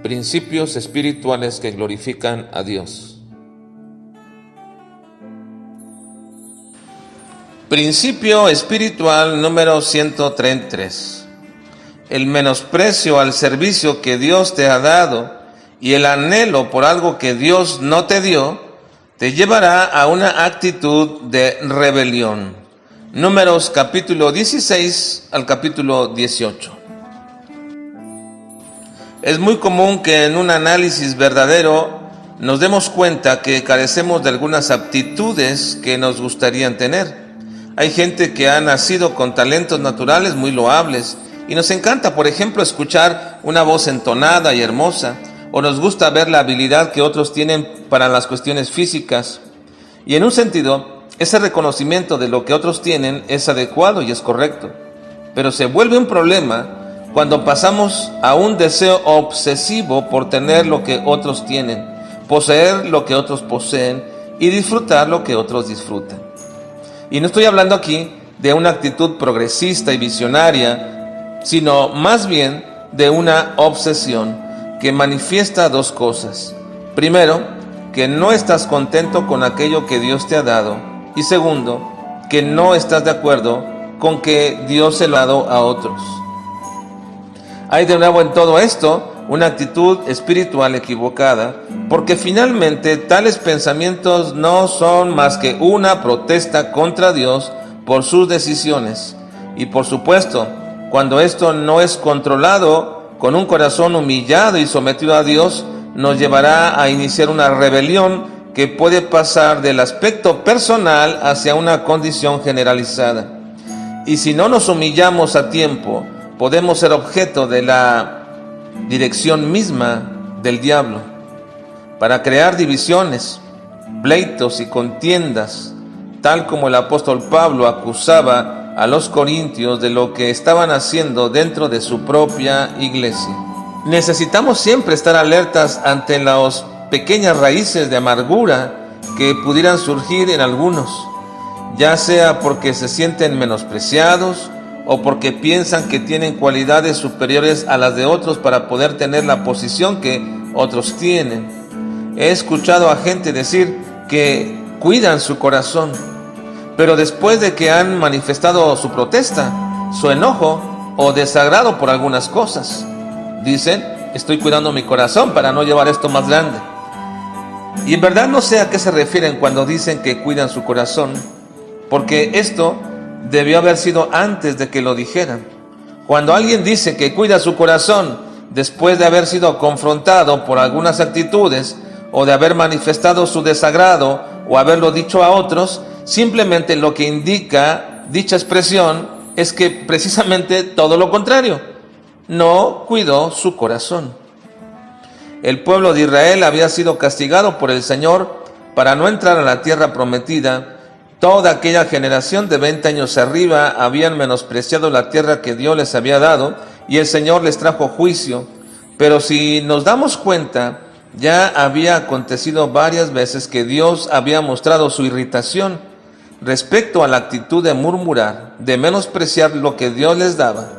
Principios espirituales que glorifican a Dios. Principio espiritual número 133. El menosprecio al servicio que Dios te ha dado y el anhelo por algo que Dios no te dio te llevará a una actitud de rebelión. Números capítulo 16 al capítulo 18. Es muy común que en un análisis verdadero nos demos cuenta que carecemos de algunas aptitudes que nos gustaría tener. Hay gente que ha nacido con talentos naturales muy loables y nos encanta, por ejemplo, escuchar una voz entonada y hermosa, o nos gusta ver la habilidad que otros tienen para las cuestiones físicas. Y en un sentido, ese reconocimiento de lo que otros tienen es adecuado y es correcto, pero se vuelve un problema cuando pasamos a un deseo obsesivo por tener lo que otros tienen, poseer lo que otros poseen y disfrutar lo que otros disfrutan. Y no estoy hablando aquí de una actitud progresista y visionaria, sino más bien de una obsesión que manifiesta dos cosas. Primero, que no estás contento con aquello que Dios te ha dado. Y segundo, que no estás de acuerdo con que Dios se lo ha dado a otros. Hay de nuevo en todo esto una actitud espiritual equivocada, porque finalmente tales pensamientos no son más que una protesta contra Dios por sus decisiones. Y por supuesto, cuando esto no es controlado con un corazón humillado y sometido a Dios, nos llevará a iniciar una rebelión que puede pasar del aspecto personal hacia una condición generalizada. Y si no nos humillamos a tiempo, podemos ser objeto de la dirección misma del diablo para crear divisiones, pleitos y contiendas, tal como el apóstol Pablo acusaba a los corintios de lo que estaban haciendo dentro de su propia iglesia. Necesitamos siempre estar alertas ante las pequeñas raíces de amargura que pudieran surgir en algunos, ya sea porque se sienten menospreciados o porque piensan que tienen cualidades superiores a las de otros para poder tener la posición que otros tienen. He escuchado a gente decir que cuidan su corazón, pero después de que han manifestado su protesta, su enojo o desagrado por algunas cosas, dicen: estoy cuidando mi corazón para no llevar esto más grande. Y en verdad no sé a qué se refieren cuando dicen que cuidan su corazón, porque esto debió haber sido antes de que lo dijeran. Cuando alguien dice que cuida su corazón después de haber sido confrontado por algunas actitudes o de haber manifestado su desagrado o haberlo dicho a otros, simplemente lo que indica dicha expresión es que precisamente todo lo contrario, no cuidó su corazón. El pueblo de Israel había sido castigado por el Señor para no entrar a la tierra prometida. Toda aquella generación de 20 años arriba habían menospreciado la tierra que Dios les había dado y el Señor les trajo juicio. Pero si nos damos cuenta, ya había acontecido varias veces que Dios había mostrado su irritación respecto a la actitud de murmurar, de menospreciar lo que Dios les daba,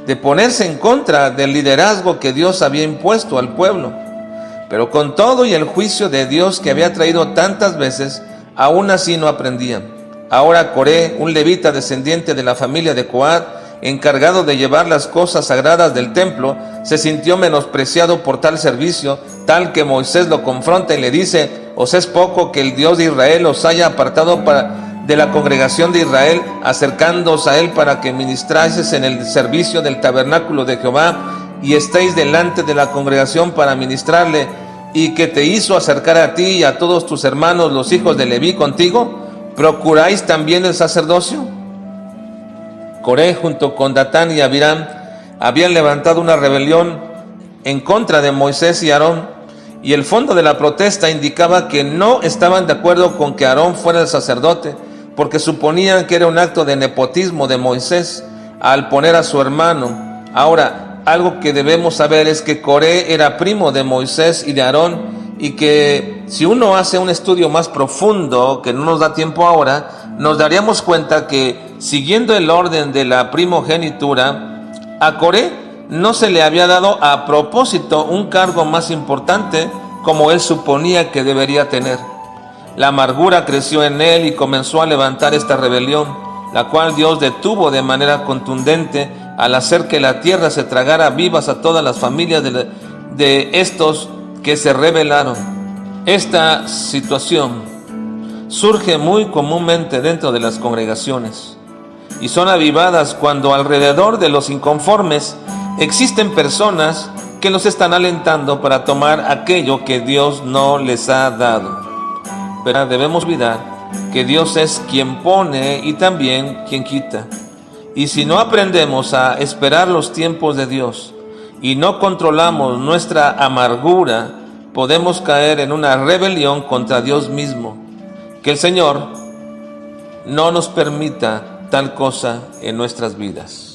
de ponerse en contra del liderazgo que Dios había impuesto al pueblo. Pero con todo y el juicio de Dios que había traído tantas veces, aún así no aprendían. Ahora Coré, un levita descendiente de la familia de Coat, encargado de llevar las cosas sagradas del templo, se sintió menospreciado por tal servicio, tal que Moisés lo confronta y le dice: ¿os es poco que el Dios de Israel os haya apartado de la congregación de Israel, acercándoos a él para que ministraseis en el servicio del tabernáculo de Jehová, y estéis delante de la congregación para ministrarle, y que te hizo acercar a ti y a todos tus hermanos los hijos de Leví contigo? ¿Procuráis también el sacerdocio? Coré junto con Datán y Abiram habían levantado una rebelión en contra de Moisés y Aarón, y el fondo de la protesta indicaba que no estaban de acuerdo con que Aarón fuera el sacerdote, porque suponían que era un acto de nepotismo de Moisés al poner a su hermano. Ahora, algo que debemos saber es que Coré era primo de Moisés y de Aarón, y que si uno hace un estudio más profundo, que no nos da tiempo ahora, nos daríamos cuenta que, siguiendo el orden de la primogenitura, a Coré no se le había dado a propósito un cargo más importante como él suponía que debería tener. La amargura creció en él y comenzó a levantar esta rebelión, la cual Dios detuvo de manera contundente al hacer que la tierra se tragara vivas a todas las familias de estos que se rebelaron. Esta situación surge muy comúnmente dentro de las congregaciones y son avivadas cuando alrededor de los inconformes existen personas que los están alentando para tomar aquello que Dios no les ha dado. Pero debemos olvidar que Dios es quien pone y también quien quita. Y si no aprendemos a esperar los tiempos de Dios y no controlamos nuestra amargura, podemos caer en una rebelión contra Dios mismo. Que el Señor no nos permita tal cosa en nuestras vidas.